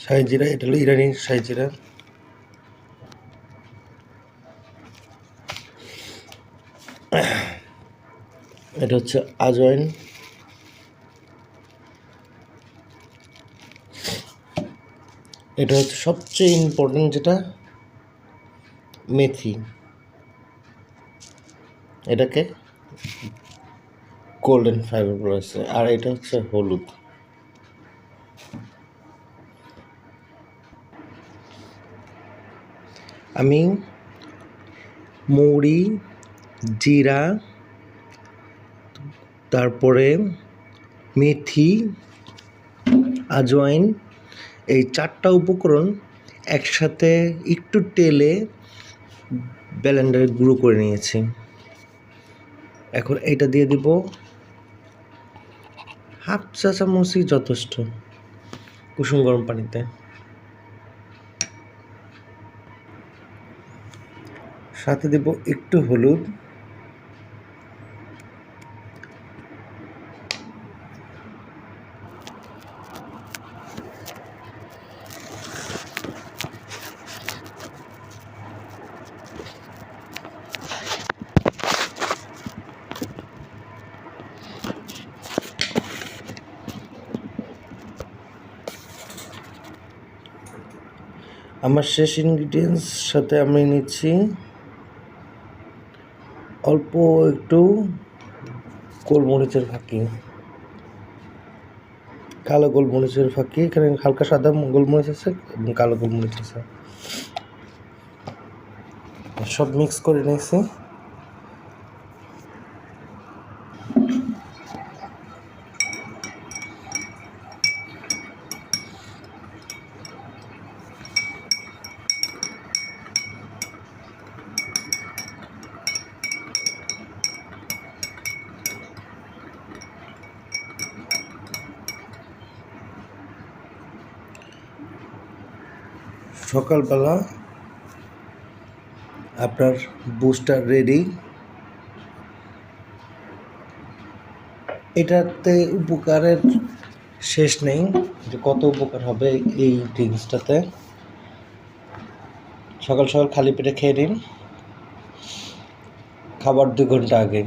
শাহি জিরা, এটা হলো ইরানি শাহি জিরা। এটা হচ্ছে আজওয়াইন। এটা হচ্ছে সবচেয়ে ইম্পর্টেন্ট যেটা, মেথি। এটাকে গোল্ডেন ফাইবার বলেছে। আর এটা হচ্ছে হলুদ। আমি মৌরি, জিরা, তারপরে মেথি, আজওয়াইন, এই 4টা উপকরণ একসাথে একটু তেলে ব্লেন্ডারে গুঁড়ো করে নিয়েছি। এখন এটা দিয়ে দিব, হাফ চা চামচই যথেষ্ট, কুসুম গরম পানিতে। সাথে দেব একটু হলুদ, আমার শেষ ইনগ্রিডিয়েন্টস সাথে আমি নিচ্ছি অল্প একটু গোলমরিচের ফাঁকি, কালো গোলমরিচের ফাঁকি। এখানে হালকা সাদা গোলমরিচ আছে এবং কালো গোলমরিচ আছে, সব মিক্স করে নিয়েছি। সকালবেলা আপনার বুস্টার রেডি। এটাতে উপকারের শেষ নেই, যে কত উপকার হবে এই ড্রিঙ্কসটাতে। সকাল সকাল খালি পেটে খেয়ে নিন, খাবার 2 ঘন্টা আগে।